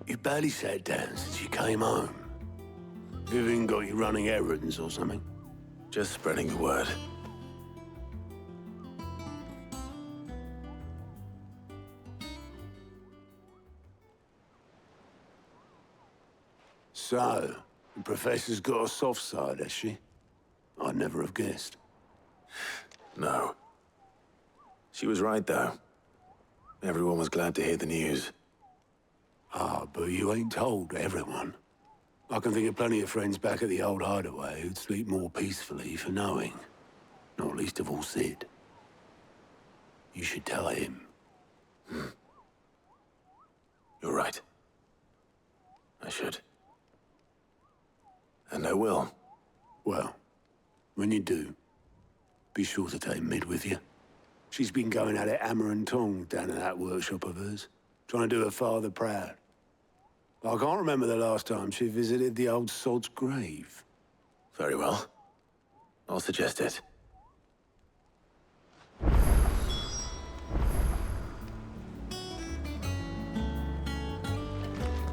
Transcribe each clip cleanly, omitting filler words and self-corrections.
You barely sat down since you came home. Vivian got you running errands or something? Just spreading the word. So, the Professor's got a soft side, has she? I'd never have guessed. No. She was right, though. Everyone was glad to hear the news. Ah, but you ain't told everyone. I can think of plenty of friends back at the old hideaway who'd sleep more peacefully for knowing. Not least of all Sid. You should tell him. You're right. I should. And I will. Well, when you do, be sure to take Mid with you. She's been going at it hammer and tong down in that workshop of hers, trying to do her father proud. I can't remember the last time she visited the old sod's grave. Very well. I'll suggest it.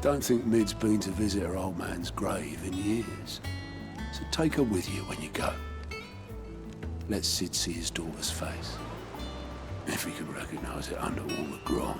Don't think Mid's been to visit her old man's grave in years. So take her with you when you go. Let Sid see his daughter's face. If he can recognize it under all the grime.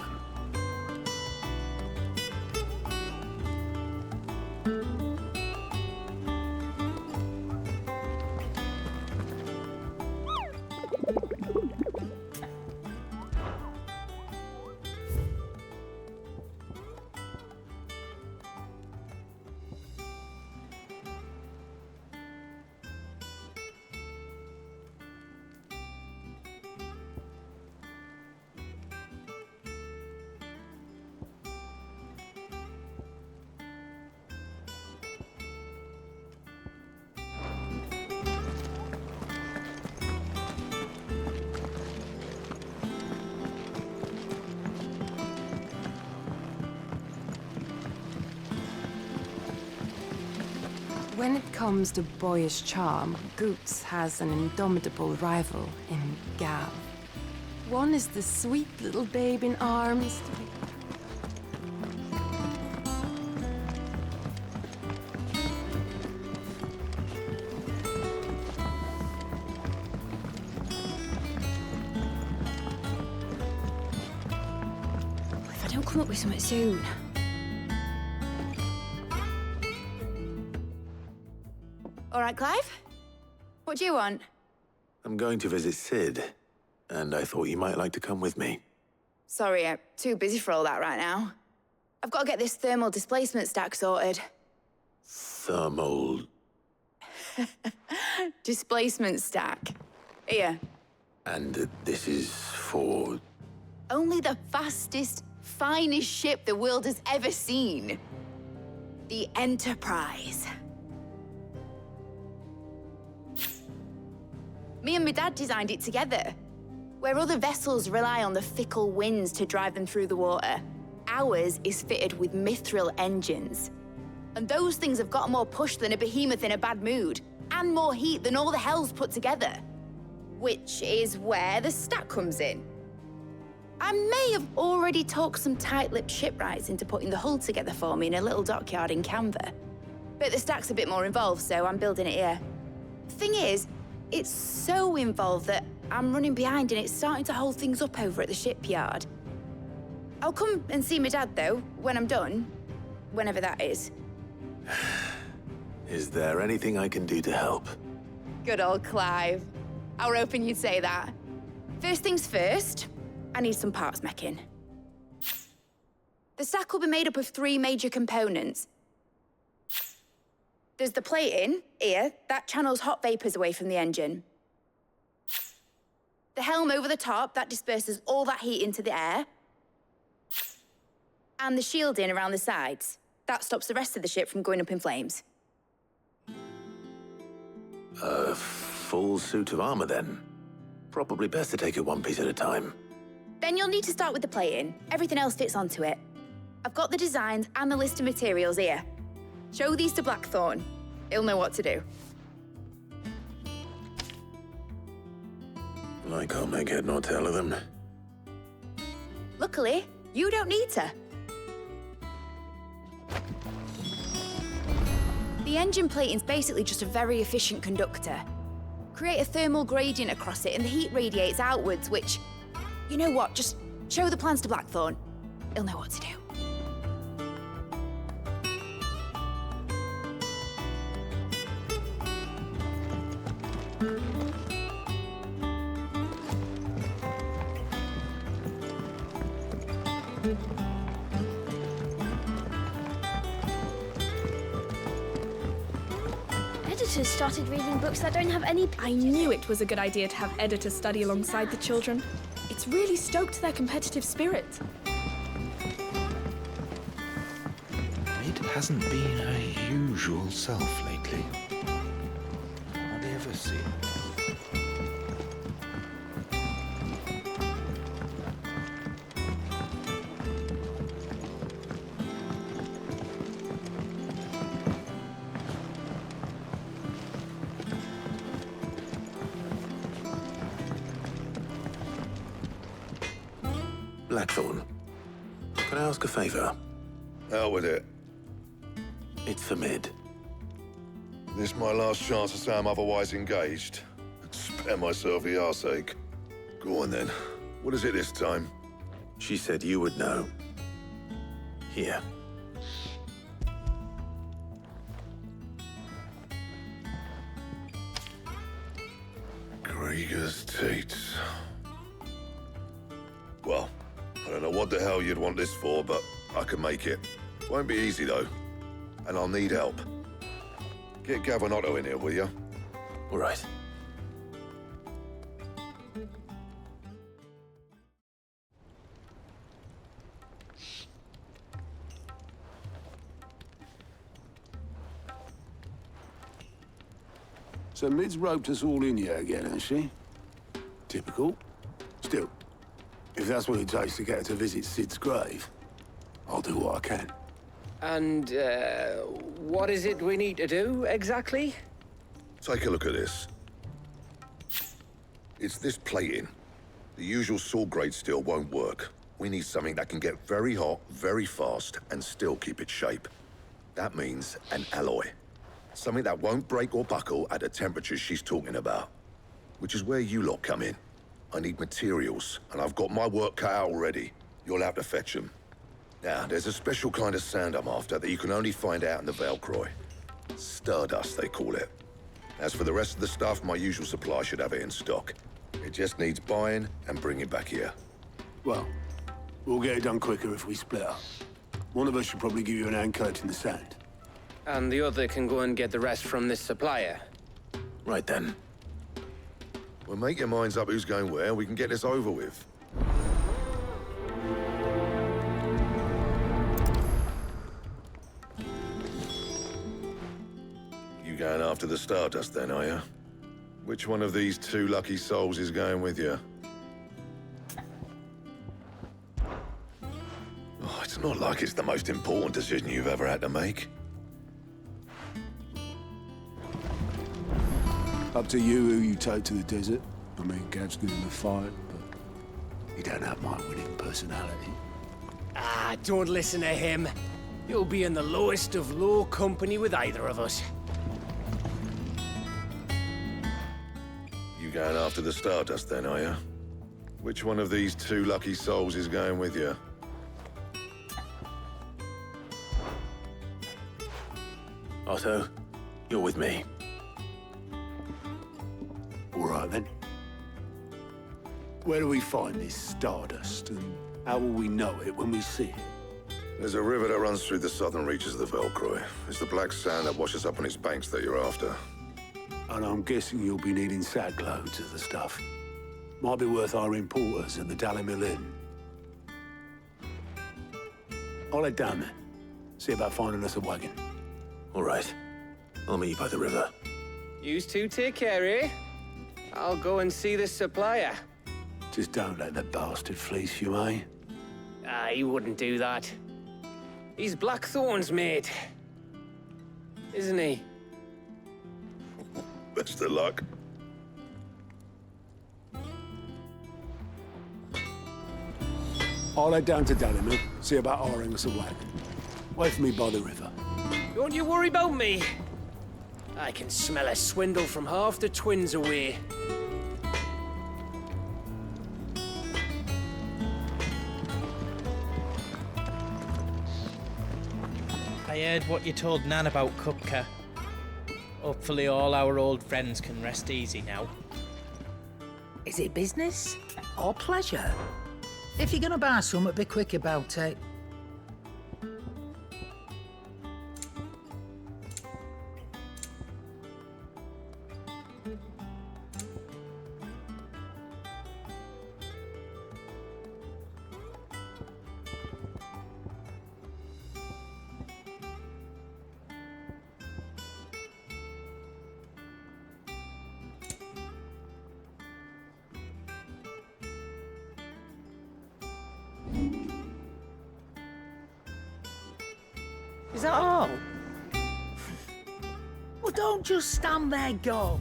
When it comes to boyish charm, Goots has an indomitable rival in Gav. One is the sweet little babe in arms. If I don't come up with something soon. All right, Clive? What do you want? I'm going to visit Sid, and I thought you might like to come with me. Sorry, I'm too busy for all that right now. I've got to get this thermal displacement stack sorted. Thermal... Displacement stack. Here. And this is for... Only the fastest, finest ship the world has ever seen. The Enterprise. Me and my dad designed it together. Where other vessels rely on the fickle winds to drive them through the water, ours is fitted with mithril engines. And those things have got more push than a behemoth in a bad mood, and more heat than all the hells put together. Which is where the stack comes in. I may have already talked some tight-lipped shipwrights into putting the hull together for me in a little dockyard in Canva. But the stack's a bit more involved, so I'm building it here. Thing is, it's so involved that I'm running behind and it's starting to hold things up over at the shipyard. I'll come and see my dad, though, when I'm done. Whenever that is. Is there anything I can do to help? Good old Clive. I were hoping you'd say that. First things first, I need some parts meching. The stack will be made up of 3 major components. There's the plating, here, that channels hot vapors away from the engine. The helm over the top, that disperses all that heat into the air. And the shielding around the sides. That stops the rest of the ship from going up in flames. A full suit of armor, then? Probably best to take it one piece at a time. Then you'll need to start with the plating. Everything else fits onto it. I've got the designs and the list of materials here. Show these to Blackthorn. He'll know what to do. I can't make head nor tail of them. Luckily, you don't need to. The engine plating's basically just a very efficient conductor. Create a thermal gradient across it and the heat radiates outwards, which... You know what? Just show the plans to Blackthorn. He'll know what to do. Editors started reading books that don't have any... I knew it was a good idea to have editors study alongside the children. It's really stoked their competitive spirit. It hasn't been her usual self lately. Hardly ever see it. Blackthorn, can I ask a favor? Out with it. It's for Mid. This my last chance to say I'm otherwise engaged. Spare myself the arseache. Go on then. What is it this time? She said you would know. Here. Krieger's Teats. Well, I don't know what the hell you'd want this for, but I can make it. Won't be easy, though. And I'll need help. Get Gavinotto in here, will you? All right. So Mid's roped us all in here again, hasn't she? Typical. Still, if that's what it takes to get her to visit Sid's grave, I'll do what I can. And, what is it we need to do, exactly? Take a look at this. It's this plating. The usual saw grade steel won't work. We need something that can get very hot, very fast, and still keep its shape. That means an alloy. Something that won't break or buckle at the temperatures she's talking about. Which is where you lot come in. I need materials, and I've got my work cut out already. You'll have to fetch them. Now, there's a special kind of sand I'm after that you can only find out in the Velcroy. Stardust, they call it. As for the rest of the stuff, my usual supply should have it in stock. It just needs buying and bringing back here. Well, we'll get it done quicker if we split up. One of us should probably give you an hand coating the sand. And the other can go and get the rest from this supplier. Right then. Well, make your minds up who's going where, we can get this over with. You going after the Stardust then, are you? Which one of these two lucky souls is going with you? Oh, it's not like it's the most important decision you've ever had to make. Up to you who you take to the desert. I mean, Gav's good in the fight, but he don't have my winning personality. Ah, don't listen to him. You'll be in the lowest of low company with either of us. You going after the Stardust then, are you? Which one of these two lucky souls is going with you? Otto, you're with me. All right, then. Where do we find this Stardust, and how will we know it when we see it? There's a river that runs through the southern reaches of the Velcroy. It's the black sand that washes up on its banks that you're after. And I'm guessing you'll be needing sack loads of the stuff. Might be worth hiring porters at the Dalimil Inn. I'll head down there. See about finding us a wagon. All right. I'll meet you by the river. Yous two take care, eh? I'll go and see this supplier. Just don't let the bastard fleece you, eh? Ah, he wouldn't do that. He's Blackthorn's mate. Isn't he? Best of luck. I'll head down to Dalimil, see about hiring us a wagon. Wait for me by the river. Don't you worry about me. I can smell a swindle from half the twins away. I heard what you told Nan about Kupka. Hopefully all our old friends can rest easy now. Is it business or pleasure? If you're gonna buy something, be quick about it. Is that all? Well, don't just stand there, go.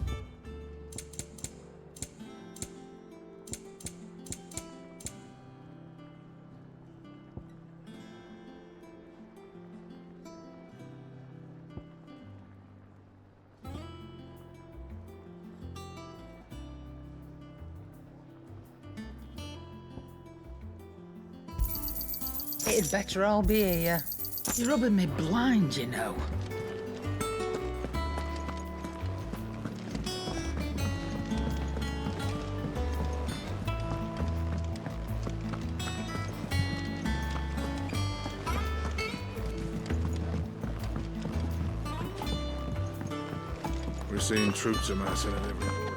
It'd better all be here. You're rubbing me blind, you know. We're seeing troops amassing at every border.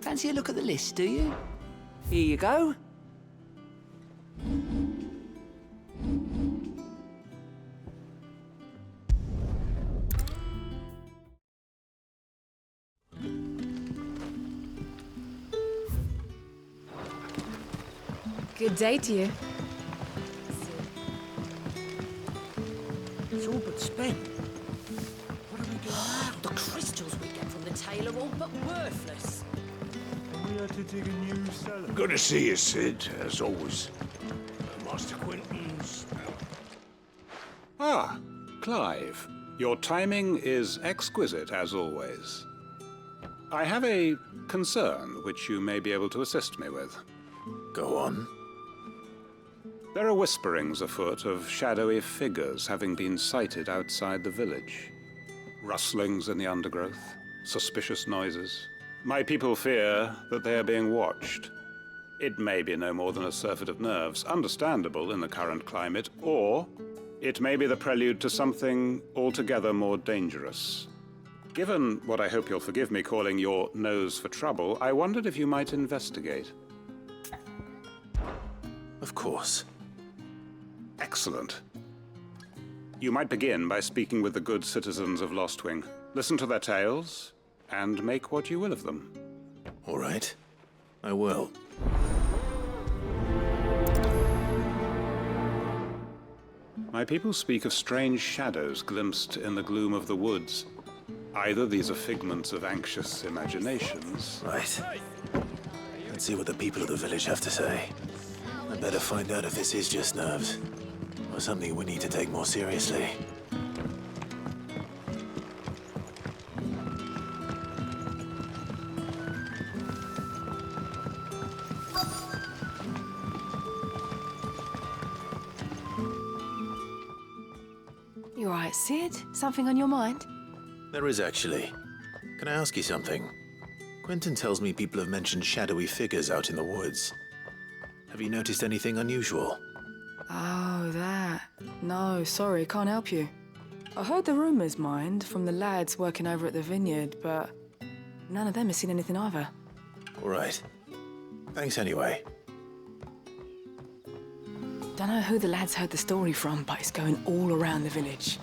Fancy a look at the list, do you? Here you go. Good day to you. It's all but spent. What do we do now? The crystals we get from the tail are all but worthless. We had to dig a new cellar. Good to see you, Sid, as always. Master Quentin's... Ah, Clive. Your timing is exquisite, as always. I have a concern which you may be able to assist me with. Go on. There are whisperings afoot of shadowy figures having been sighted outside the village. Rustlings in the undergrowth, suspicious noises. My people fear that they are being watched. It may be no more than a surfeit of nerves, understandable in the current climate, or it may be the prelude to something altogether more dangerous. Given what I hope you'll forgive me calling your nose for trouble, I wondered if you might investigate. Of course. Excellent. You might begin by speaking with the good citizens of Lostwing. Listen to their tales, and make what you will of them. All right. I will. My people speak of strange shadows glimpsed in the gloom of the woods. Either these are figments of anxious imaginations... Right. Let's see what the people of the village have to say. I better find out if this is just nerves, or something we need to take more seriously. You all right, Sid? Something on your mind? There is actually. Can I ask you something? Quentin tells me people have mentioned shadowy figures out in the woods. Have you noticed anything unusual? Oh, that. No, sorry, can't help you. I heard the rumours, mind, from the lads working over at the vineyard, but None of them has seen anything either. All right. Thanks anyway. Don't know who the lads heard the story from, but it's going all around the village.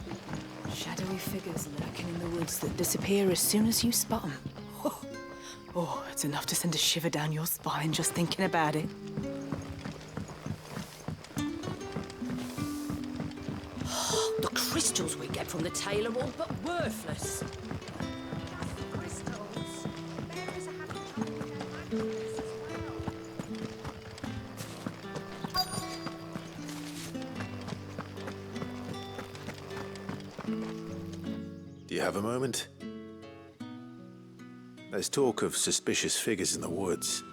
Shadowy figures lurking in the woods that disappear as soon as you spot them. Oh, it's enough to send a shiver down your spine just thinking about it. The crystals we get from the tail are all but worthless. Do you have a moment? There's talk of suspicious figures in the woods.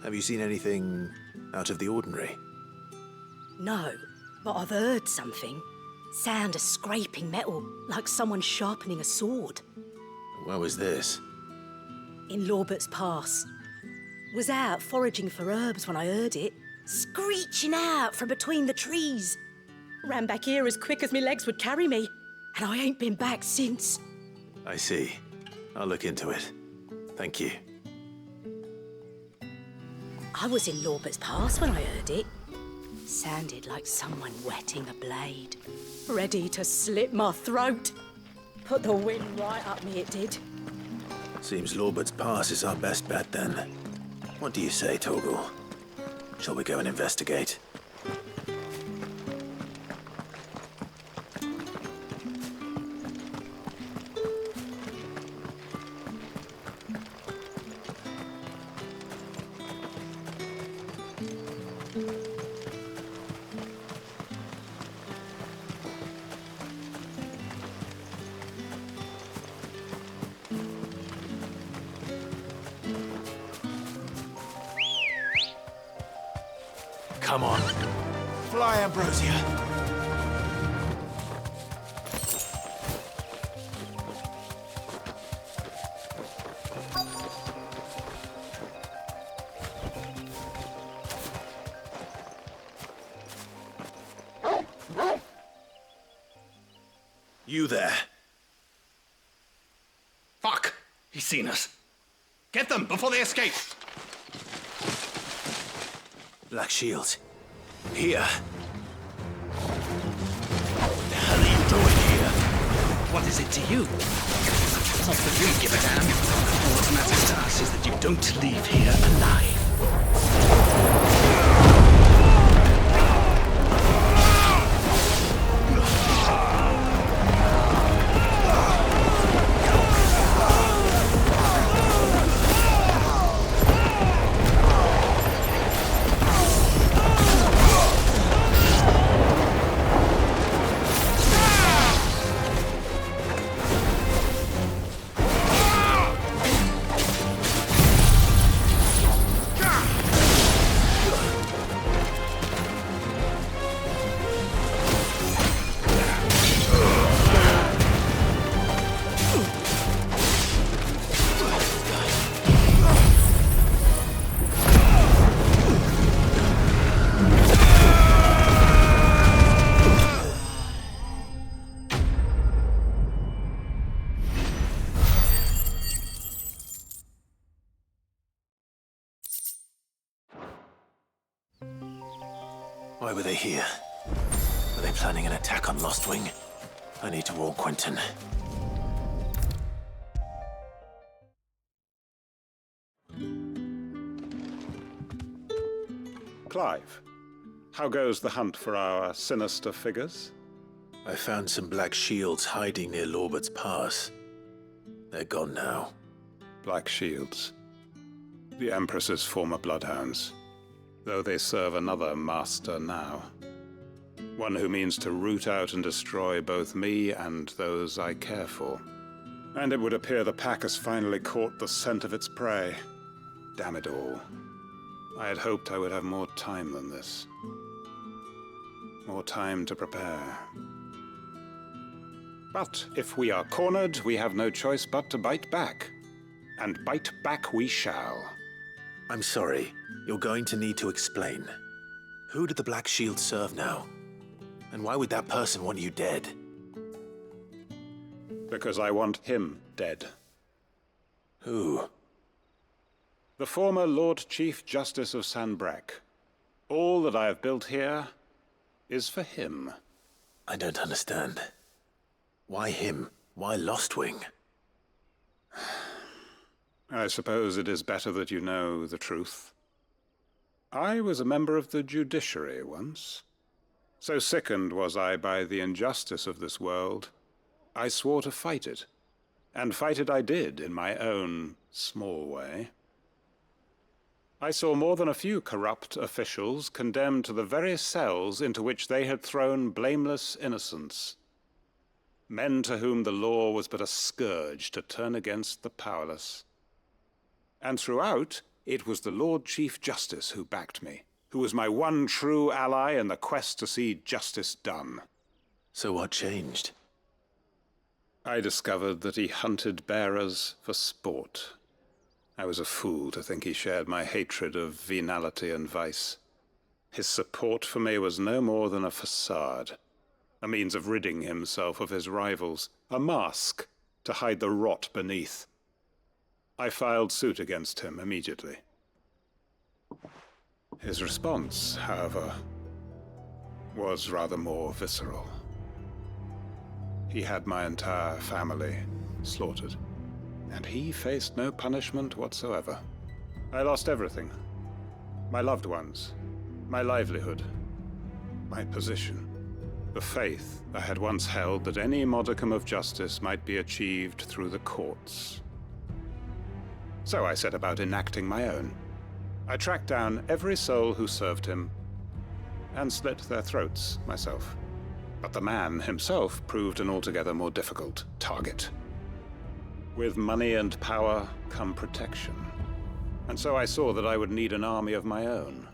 Have you seen anything out of the ordinary? No, but I've heard something. Sound of scraping metal, like someone sharpening a sword. Where was this? In Lorbert's Pass. Was out foraging for herbs when I heard it, screeching out from between the trees. Ran back here as quick as my legs would carry me, and I ain't been back since. I see. I'll look into it. Thank you. I was in Lorbert's Pass when I heard it. Sounded like someone whetting a blade. Ready to slit my throat. Put the wind right up me, it did. Seems Lorbert's Pass is our best bet then. What do you say, Torgal? Shall we go and investigate? Come on. Fly, Ambrosia. You there. Fuck! He's seen us. Get them before they escape! Black Shields. Here. What the hell are you doing here? What is it to you? Not that we give a damn. All that matters to us is that you don't leave here alive. Why were they here? Were they planning an attack on Lostwing? I need to warn Quentin. Clive, how goes the hunt for our sinister figures? I found some Black Shields hiding near Lorbert's Pass. They're gone now. Black Shields. The Empress's former bloodhounds. Though they serve another master now. One who means to root out and destroy both me and those I care for. And it would appear the pack has finally caught the scent of its prey. Damn it all. I had hoped I would have more time than this. More time to prepare. But if we are cornered, we have no choice but to bite back. And bite back we shall. I'm sorry. You're going to need to explain. Who did the Black Shield serve now? And why would that person want you dead? Because I want him dead. Who? The former Lord Chief Justice of Sanbreque. All that I have built here is for him. I don't understand. Why him? Why Lostwing? I suppose it is better that you know the truth. I was a member of the judiciary once. So sickened was I by the injustice of this world, I swore to fight it. And fight it I did in my own small way. I saw more than a few corrupt officials condemned to the very cells into which they had thrown blameless innocents. Men to whom the law was but a scourge to turn against the powerless. And throughout, it was the Lord Chief Justice who backed me, who was my one true ally in the quest to see justice done. So what changed? I discovered that he hunted bearers for sport. I was a fool to think he shared my hatred of venality and vice. His support for me was no more than a facade, a means of ridding himself of his rivals, a mask to hide the rot beneath. I filed suit against him immediately. His response, however, was rather more visceral. He had my entire family slaughtered, and he faced no punishment whatsoever. I lost everything. My loved ones, my livelihood, my position, the faith I had once held that any modicum of justice might be achieved through the courts. So I set about enacting my own. I tracked down every soul who served him, and slit their throats myself. But the man himself proved an altogether more difficult target. With money and power come protection. And so I saw that I would need an army of my own.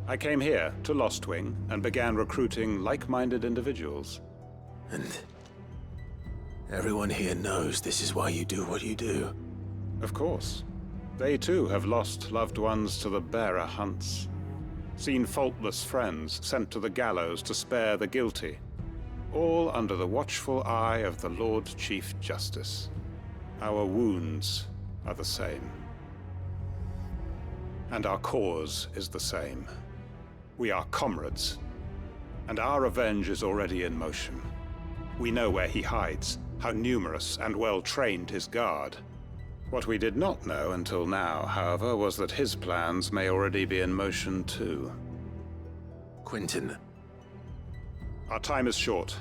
I came here to Lostwing and began recruiting like-minded individuals. And everyone here knows this is why you do what you do. Of course. They too have lost loved ones to the bearer hunts. Seen faultless friends sent to the gallows to spare the guilty. All under the watchful eye of the Lord Chief Justice. Our wounds are the same. And our cause is the same. We are comrades. And our revenge is already in motion. We know where he hides, how numerous and well-trained his guard. What we did not know until now, however, was that his plans may already be in motion too. Quentin. Our time is short.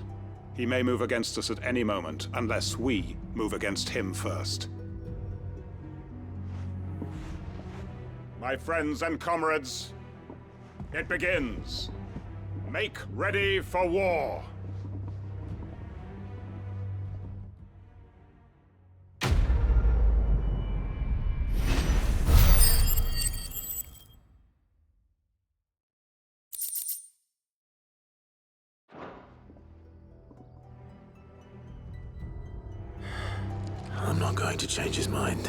He may move against us at any moment, unless we move against him first. My friends and comrades, it begins. Make ready for war. I'm not going to change his mind.